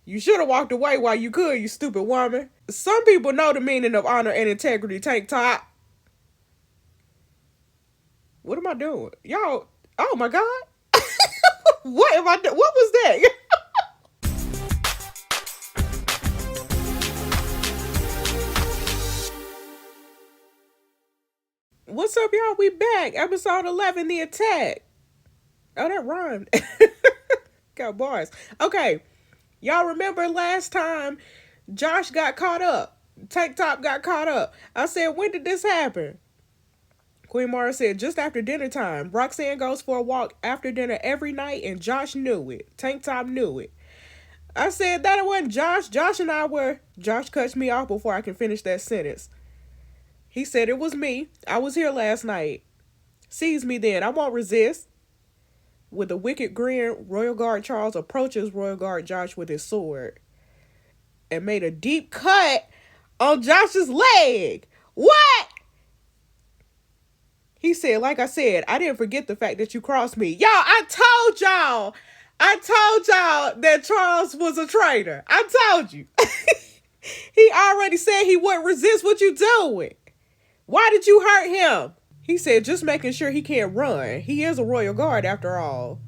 You should have walked away while you could, you stupid woman. Some people know the meaning of honor and integrity, tank top. What am I doing? Y'all, oh my God. What am I doing? What was that? What's up, y'all? We back. Episode 11, The Attack. Oh, that rhymed. Got bars. Okay. Y'all remember last time Josh got caught up? Tank Top got caught up. I said, when did this happen? Queen Mara said, just after dinner time. Roxanne goes for a walk after dinner every night, and Josh knew it. Tank Top knew it. I said, that it wasn't Josh. Josh and I were... Josh cuts me off before I can finish that sentence. He said, it was me. I was here last night. Seize me then. I won't resist. With a wicked grin, Royal Guard Charles approaches Royal Guard Josh with his sword and made a deep cut on Josh's leg. What? He said, like I said, I didn't forget the fact that you crossed me. Y'all, I told y'all that Charles was a traitor. I told you. He already said he wouldn't resist what you doing. Why did you hurt him? He said, just making sure he can't run. He is a royal guard after all.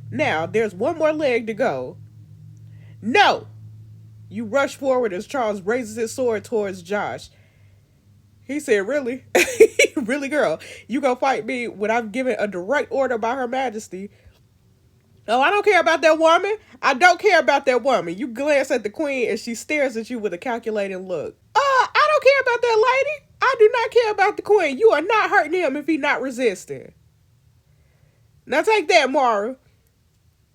Now, there's one more leg to go. No! You rush forward as Charles raises his sword towards Josh. He said, really? Really, girl? You gonna fight me when I'm given a direct order by Her Majesty? Oh, I don't care about that woman. I don't care about that woman. You glance at the queen and she stares at you with a calculating look. I don't care about that lady. I do not care about the queen. You are not hurting him if he's not resisting. Now take that, Mara.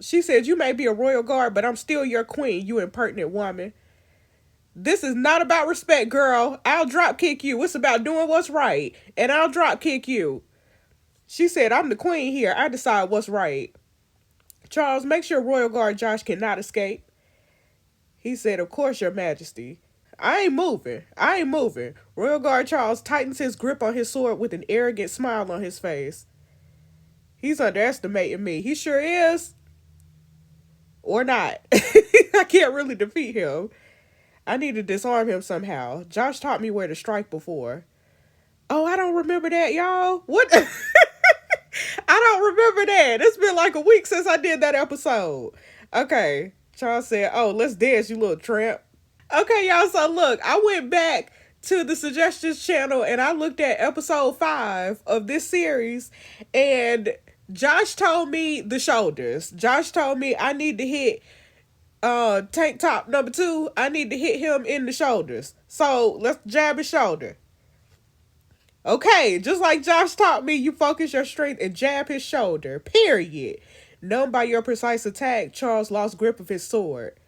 She said, you may be a royal guard, but I'm still your queen, you impertinent woman. This is not about respect, girl. I'll drop kick you. It's about doing what's right. And I'll drop kick you. She said, I'm the queen here. I decide what's right. Charles, make sure Royal Guard Josh cannot escape. He said, of course, your majesty. I ain't moving. Royal Guard Charles tightens his grip on his sword with an arrogant smile on his face. He's underestimating me. He sure is. Or not. I can't really defeat him. I need to disarm him somehow. Josh taught me where to strike before. Oh, I don't remember that, y'all. What? I don't remember that. It's been like a week since I did that episode. Okay. Charles said, oh, let's dance, you little tramp. Okay, y'all, so look, I went back to the suggestions channel and I looked at episode 5 of this series, and Josh told me the shoulders. Josh told me I need to hit Tank Top number 2. I need to hit him in the shoulders. So let's jab his shoulder. Okay, just like Josh taught me, you focus your strength and jab his shoulder. Period. Numbed by your precise attack, Charles lost grip of his sword.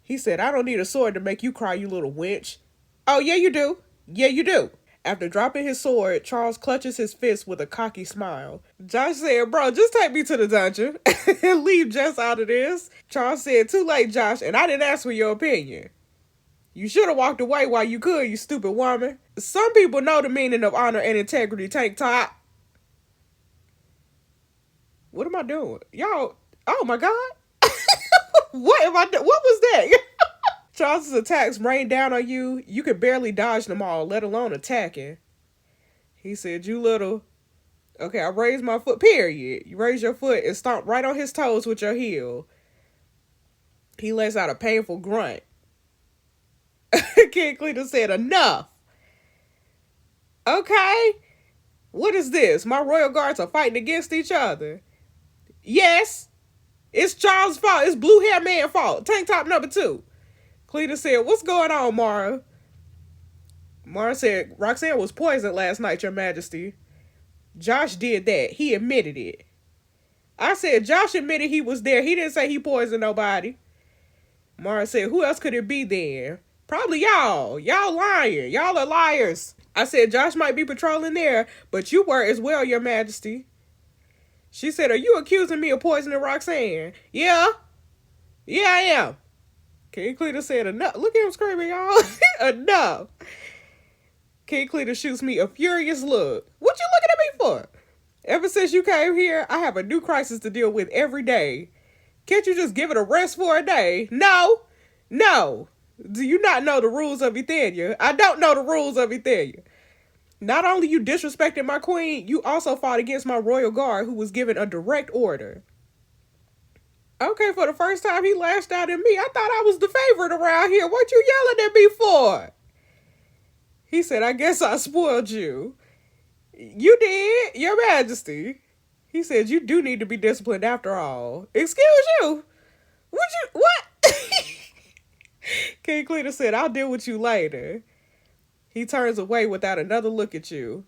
He said, I don't need a sword to make you cry, you little wench. Oh, yeah, you do. Yeah, you do. After dropping his sword, Charles clutches his fist with a cocky smile. Josh said, bro, just take me to the dungeon and leave Jess out of this. Charles said, too late, Josh, and I didn't ask for your opinion. You should have walked away while you could, you stupid woman. Some people know the meaning of honor and integrity, tank top. What am I doing? Y'all, oh my God. What am I doing? What was that? Charles's attacks rain down on you. You could barely dodge them all, let alone attacking. He said, you little... Okay, I raised my foot, period. You raise your foot and stomp right on his toes with your heel. He lets out a painful grunt. King Cletus said, enough. Okay. What is this? My royal guards are fighting against each other. Yes. It's Charles' fault. It's Blue Hair Man's fault. Tank Top number 2. Cletus said, what's going on, Mara? Mara said, Roxanne was poisoned last night, your majesty. Josh did that. He admitted it. I said, Josh admitted he was there. He didn't say he poisoned nobody. Mara said, who else could it be then? Probably y'all. Y'all lying. Y'all are liars. I said, Josh might be patrolling there, but you were as well, your majesty. She said, are you accusing me of poisoning Roxanne? Yeah. Yeah, I am. King Cletus said, enough. Look at him screaming, y'all. Enough. King Cletus shoots me a furious look. What you looking at me for? Ever since you came here, I have a new crisis to deal with every day. Can't you just give it a rest for a day? No. No. Do you not know the rules of Ethania? I don't know the rules of Ethania. Not only you disrespected my queen, you also fought against my royal guard who was given a direct order. Okay, for the first time he lashed out at me. I thought I was the favorite around here. What you yelling at me for? He said, I guess I spoiled you. You did, Your Majesty. He said, you do need to be disciplined after all. Excuse you? What? King Cletus said, I'll deal with you later. He turns away without another look at you.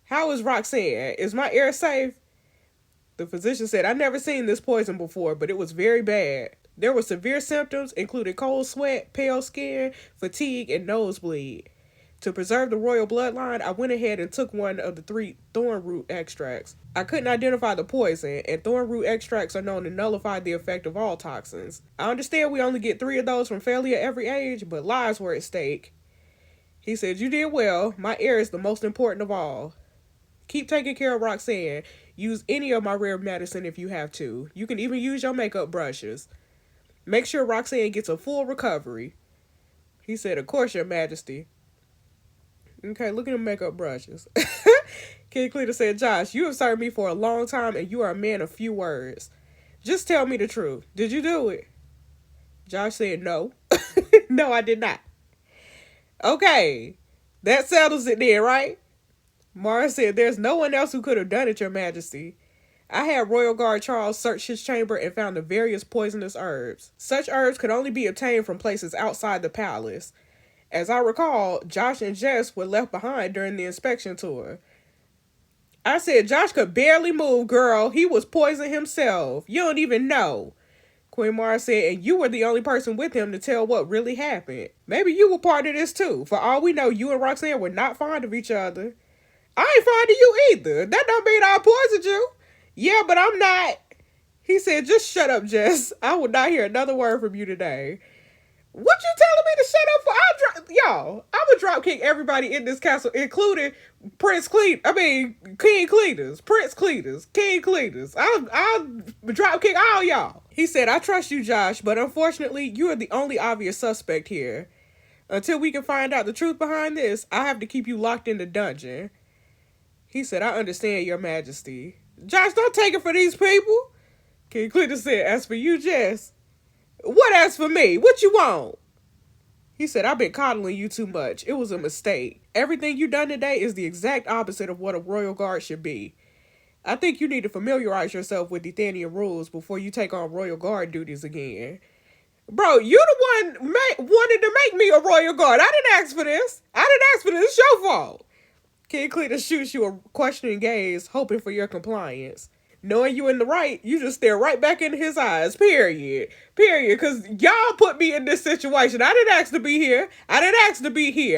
How is Roxanne? Is my ear safe? The physician said, I never seen this poison before, but it was very bad. There were severe symptoms, including cold sweat, pale skin, fatigue, and nosebleed. To preserve the royal bloodline, I went ahead and took one of the 3 thorn root extracts. I couldn't identify the poison, and thorn root extracts are known to nullify the effect of all toxins. I understand we only get 3 of those from failure at every age, but lives were at stake. He said, you did well. My ear is the most important of all. Keep taking care of Roxanne. Use any of my rare medicine if you have to. You can even use your makeup brushes. Make sure Roxanne gets a full recovery. He said, of course, Your Majesty. Okay, look at the makeup brushes. King Cletus said, Josh, you have served me for a long time and you are a man of few words. Just tell me the truth. Did you do it? Josh said, no. No, I did not. Okay, that settles it then, right? Mara said, there's no one else who could have done it, Your Majesty. I had Royal Guard Charles search his chamber and found the various poisonous herbs. Such herbs could only be obtained from places outside the palace. As I recall, Josh and Jess were left behind during the inspection tour. I said, Josh could barely move, girl. He was poisoned himself. You don't even know. Queen Mara said, and you were the only person with him to tell what really happened. Maybe you were part of this too. For all we know, you and Roxanne were not fond of each other. I ain't fond of you either. That don't mean I poisoned you. Yeah, but I'm not. He said, just shut up, Jess. I will not hear another word from you today. What you telling me to shut up for? Y'all, I would drop kick everybody in this castle, including King Cletus, Prince Cletus, King Cletus. I'll drop kick all y'all. He said, I trust you, Josh, but unfortunately, you are the only obvious suspect here. Until we can find out the truth behind this, I have to keep you locked in the dungeon. He said, I understand, Your Majesty. Josh, don't take it for these people. King Cletus said, as for you, Jess. What as for me? What you want? He said, I've been coddling you too much. It was a mistake. Everything you done today is the exact opposite of what a royal guard should be. I think you need to familiarize yourself with Ethanian rules before you take on royal guard duties again. Bro, you the one wanted to make me a royal guard. I didn't ask for this. It's your fault. King Cletus shoots you a questioning gaze, hoping for your compliance. Knowing you in the right, you just stare right back into his eyes, period. Because y'all put me in this situation. I didn't ask to be here.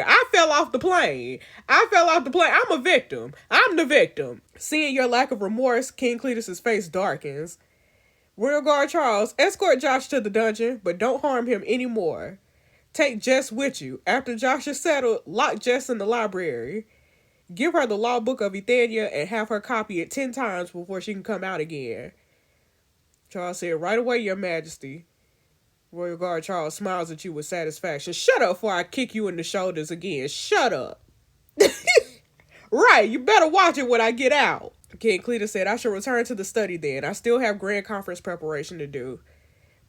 I fell off the plane. I'm a victim. I'm the victim. Seeing your lack of remorse, King Cletus's face darkens. Royal Guard Charles, escort Josh to the dungeon, but don't harm him anymore. Take Jess with you. After Josh is settled, lock Jess in the library. Give her the law book of Ethania and have her copy it 10 times before she can come out again. Charles said, right away, Your Majesty. Royal Guard Charles smiles at you with satisfaction. Shut up before I kick you in the shoulders again. Shut up. Right, you better watch it when I get out. King Cletus said, I shall return to the study then. I still have grand conference preparation to do.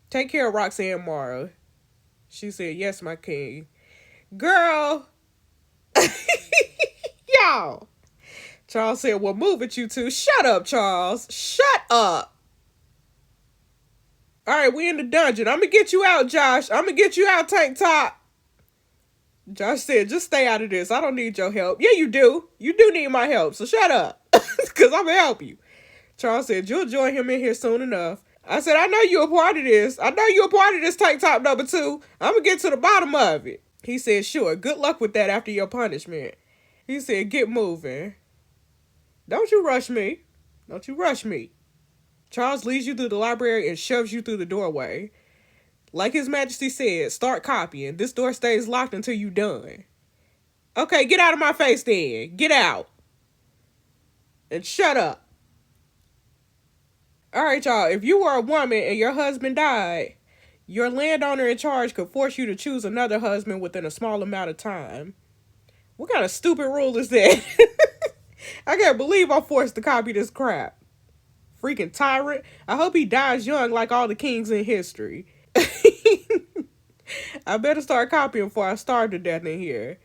Take care of Roxanne Mara. She said, yes, my king. Girl. Y'all. Charles said, well, move it, you two. Shut up, Charles. Shut up. All right, we in the dungeon. I'm going to get you out, Josh. I'm going to get you out, Tank Top. Josh said, just stay out of this. I don't need your help. Yeah, you do. You do need my help, so shut up. Because I'm going to help you. Charles said, you'll join him in here soon enough. I said, I know you're a part of this. Tank Top number 2. I'm going to get to the bottom of it. He said, sure. Good luck with that after your punishment. He said, get moving. Don't you rush me. Charles leads you through the library and shoves you through the doorway. Like His Majesty said, start copying. This door stays locked until you're done. Okay, get out of my face then. Get out. And shut up. All right, y'all. If you were a woman and your husband died, Your landowner in charge could force you to choose another husband within a small amount of time. What kind of stupid rule is that? I can't believe I'm forced to copy this crap. Freaking tyrant. I hope he dies young like all the kings in history. I better start copying before I starve to death in here.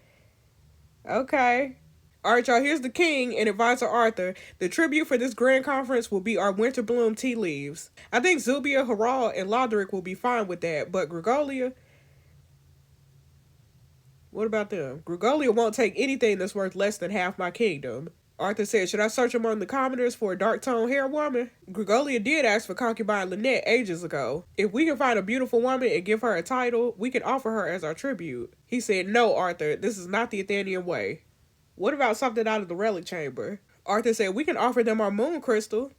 Okay. Alright, y'all, here's the king and advisor Arthur. The tribute for this grand conference will be our winter bloom tea leaves. I think Zubia, Harald, and Loderick will be fine with that, but Gregolia, what about them? Gregolia won't take anything that's worth less than half my kingdom. Arthur said, should I search among the commoners for a dark-toned hair woman? Gregolia did ask for concubine Lynette ages ago. If we can find a beautiful woman and give her a title, we can offer her as our tribute. He said, no, Arthur, this is not the Athenian way. What about something out of the relic chamber? Arthur said, we can offer them our moon crystal.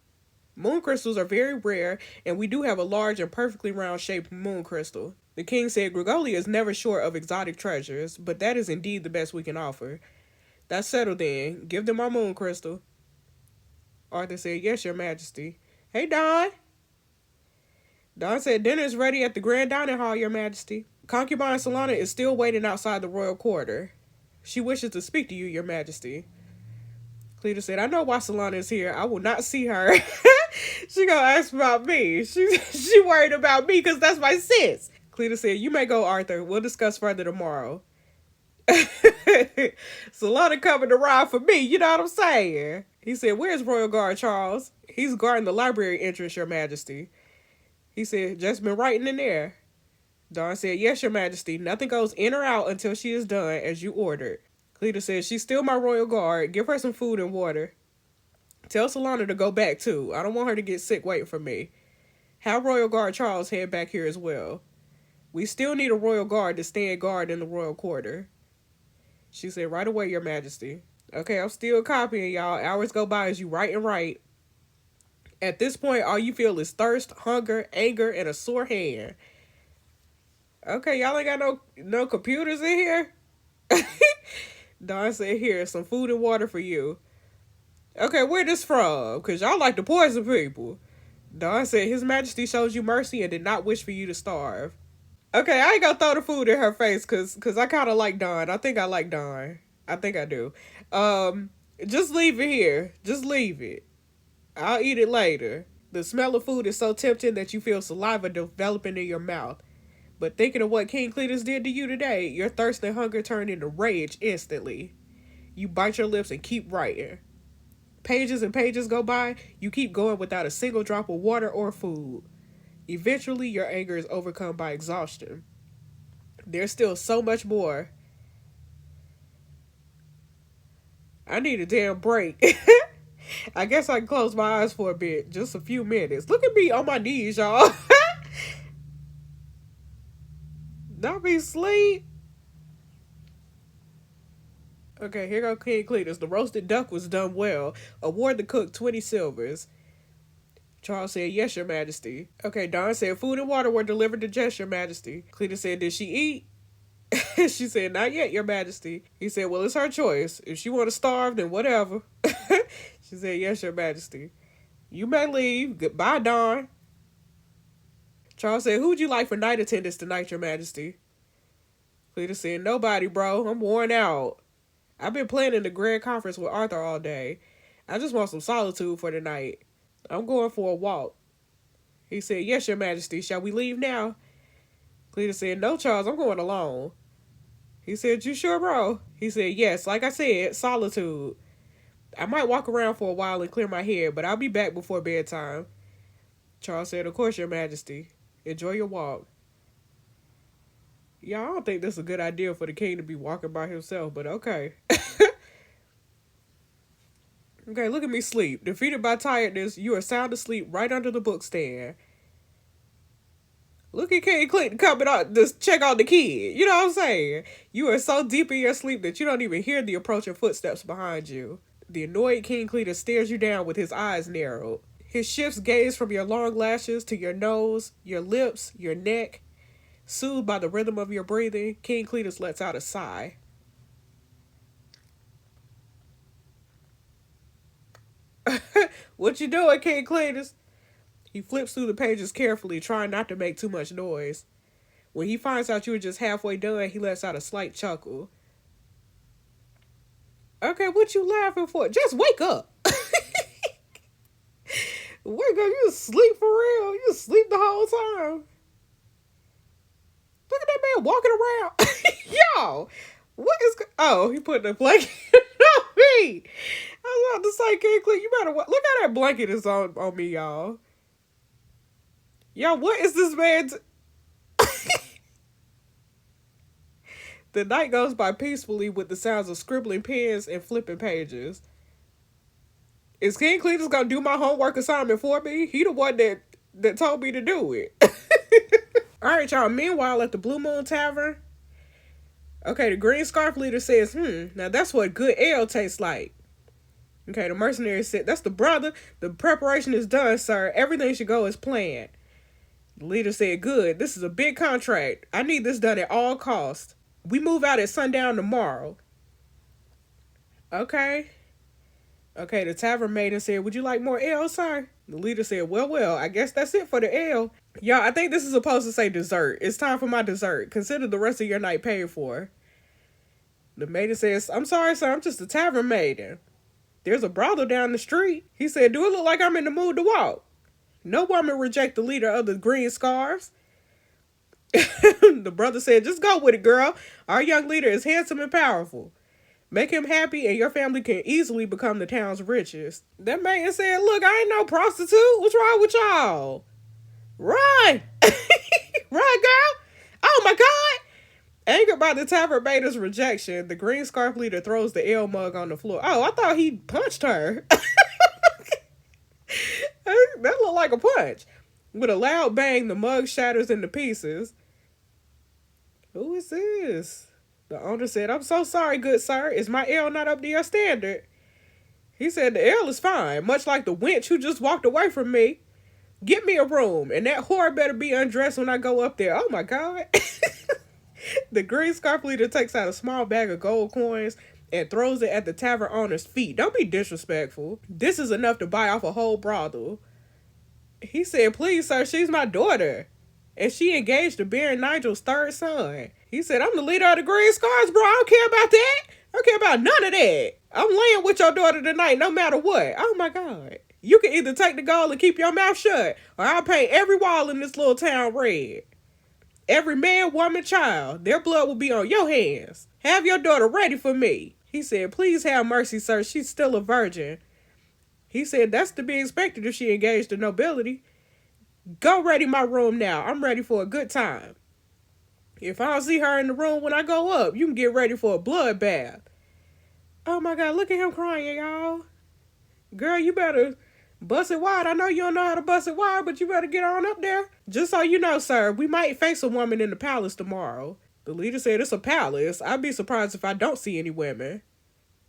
Moon crystals are very rare, and we do have a large and perfectly round-shaped moon crystal. The king said, Gregolia is never short of exotic treasures, but that is indeed the best we can offer. That's settled then. Give them our moon crystal. Arthur said, yes, your majesty. Hey, Don. Don said, dinner is ready at the grand dining hall, your majesty. Concubine Solana is still waiting outside the royal quarter. She wishes to speak to you, your majesty. Cletus said, I know why Solana is here. I will not see her. She gonna ask about me. She worried about me because that's my sis. Cletus said, you may go, Arthur. We'll discuss further tomorrow. Solana coming to ride for me, you know what I'm saying? He said, where's Royal Guard Charles? He's guarding the library entrance, your majesty. He said, just been writing in there. Dawn said, yes, your majesty. Nothing goes in or out until she is done, as you ordered. Cleta said, she's still my royal guard. Give her some food and water. Tell Solana to go back, too. I don't want her to get sick waiting for me. Have Royal Guard Charles head back here as well. We still need a royal guard to stand guard in the royal quarter. She said, right away, your majesty. Okay, I'm still copying, y'all. Hours go by as you write and write. At this point, all you feel is thirst, hunger, anger, and a sore hand. Okay, y'all ain't got no computers in here? Dawn said, here, some food and water for you. Okay, where this from? Because y'all like to poison people. Dawn said, his majesty shows you mercy and did not wish for you to starve. Okay, I ain't gonna throw the food in her face because I kind of like Dawn. I think I like Dawn. I think I do. Just leave it here. Just leave it. I'll eat it later. The smell of food is so tempting that you feel saliva developing in your mouth. But thinking of what King Cletus did to you today, your thirst and hunger turn into rage instantly. You bite your lips and keep writing. Pages and pages go by, you keep going without a single drop of water or food. Eventually, your anger is overcome by exhaustion. There's still so much more. I need a damn break. I guess I can close my eyes for a bit. Just a few minutes. Look at me on my knees, y'all. Not be sleep. Okay, here go King Cletus. The roasted duck was done well. Award the cook 20 silvers. Charles said, yes, your majesty. Okay, Dawn said, food and water were delivered to Jess, your majesty. Cletus said, did she eat? She said, not yet, your majesty. He said, well, it's her choice. If she want to starve, then whatever. She said, yes, your majesty. You may leave. Goodbye, Dawn. Charles said, who'd you like for night attendance tonight, your majesty? Cletus said, nobody, bro. I'm worn out. I've been planning the grand conference with Arthur all day. I just want some solitude for the night. I'm going for a walk. He said, yes, your majesty. Shall we leave now? Cletus said, no, Charles. I'm going alone. He said, you sure, bro? He said, yes. Like I said, solitude. I might walk around for a while and clear my head, but I'll be back before bedtime. Charles said, of course, your majesty. Enjoy your walk. Yeah, I don't think this is a good idea for the king to be walking by himself, but okay. Okay, look at me sleep. Defeated by tiredness, you are sound asleep right under the book stand. Look at King Clinton coming out to check on the kid. You know what I'm saying? You are so deep in your sleep that you don't even hear the approaching footsteps behind you. The annoyed King Cletus stares you down with his eyes narrowed. His shifts gaze from your long lashes to your nose, your lips, your neck. Soothed by the rhythm of your breathing, King Cletus lets out a sigh. What you doing, King Cletus? He flips through the pages carefully, trying not to make too much noise. When he finds out you were just halfway done, he lets out a slight chuckle. Okay, what you laughing for? Just wake up. Wake up, you sleep for real. You sleep the whole time. Look at that man walking around. Yo, what is... Oh, he put the blanket on me. I was about to say, King Click, you better... Look how that blanket is on me, y'all. Y'all, what is this man's... The night goes by peacefully with the sounds of scribbling pens and flipping pages. Is King Cletus gonna do my homework assignment for me? He the one that told me to do it. Alright, y'all. Meanwhile, at the Blue Moon Tavern. Okay, the green scarf leader says, now that's what good ale tastes like. Okay, the mercenary said, that's the brother. The preparation is done, sir. Everything should go as planned. The leader said, good. This is a big contract. I need this done at all costs. We move out at sundown tomorrow. Okay. Okay, the tavern maiden said, would you like more ale, sir? The leader said, well, I guess that's it for the ale. Y'all, I think this is supposed to say dessert. It's time for my dessert. Consider the rest of your night paid for. The maiden says, I'm sorry, sir, I'm just a tavern maiden. There's a brothel down the street. He said, do it look like I'm in the mood to walk? No woman reject the leader of the green scarves. The brother said, just go with it, girl. Our young leader is handsome and powerful. Make him happy and your family can easily become the town's richest. That man said, look, I ain't no prostitute. What's wrong with y'all? Run! Run, girl! Oh my God! Angered by the tavern maiden's rejection, the green scarf leader throws the ale mug on the floor. Oh, I thought he punched her. That looked like a punch. With a loud bang, the mug shatters into pieces. Who is this? The owner said, I'm so sorry, good sir. Is my ale not up to your standard? He said, the ale is fine, much like the wench who just walked away from me. Get me a room, and that whore better be undressed when I go up there. Oh, my God. The green scarf leader takes out a small bag of gold coins and throws it at the tavern owner's feet. Don't be disrespectful. This is enough to buy off a whole brothel. He said, please, sir, she's my daughter. And she engaged to Baron Nigel's third son. He said, I'm the leader of the Green Scars, bro. I don't care about that. I don't care about none of that. I'm laying with your daughter tonight, no matter what. Oh, my God. You can either take the gold and keep your mouth shut, or I'll paint every wall in this little town red. Every man, woman, child, their blood will be on your hands. Have your daughter ready for me. He said, please have mercy, sir. She's still a virgin. He said, that's to be expected if she engaged the nobility. Go ready my room now. I'm ready for a good time. If I don't see her in the room when I go up, you can get ready for a bloodbath. Oh my God, look at him crying, y'all. Girl, you better bust it wide. I know you don't know how to bust it wide, but you better get on up there. Just so you know, sir, we might face a woman in the palace tomorrow. The leader said, it's a palace. I'd be surprised if I don't see any women.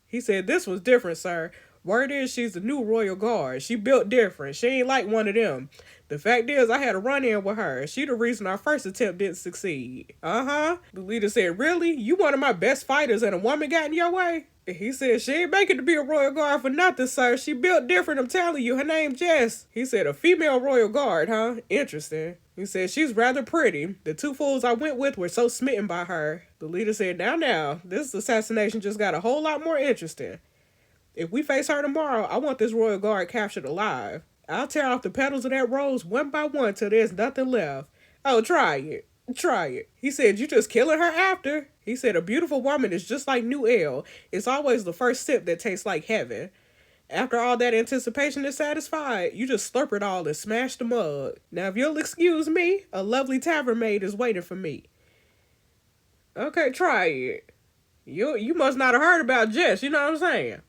He said, this was different, sir. Word is she's the new royal guard. She built different. She ain't like one of them. The fact is, I had a run-in with her. She the reason our first attempt didn't succeed. Uh-huh. The leader said, really? You one of my best fighters and a woman got in your way? He said, she ain't making to be a royal guard for nothing, sir. She built different, I'm telling you. Her name Jess. He said, a female royal guard, huh? Interesting. He said, she's rather pretty. The two fools I went with were so smitten by her. The leader said, now, this assassination just got a whole lot more interesting. If we face her tomorrow, I want this royal guard captured alive. I'll tear off the petals of that rose one by one till there's nothing left. Oh, try it. Try it. He said, you just killing her after? He said, a beautiful woman is just like new ale. It's always the first sip that tastes like heaven. After all that anticipation is satisfied, you just slurp it all and smash the mug. Now, if you'll excuse me, a lovely tavern maid is waiting for me. Okay, try it. You must not have heard about Jess, you know what I'm saying?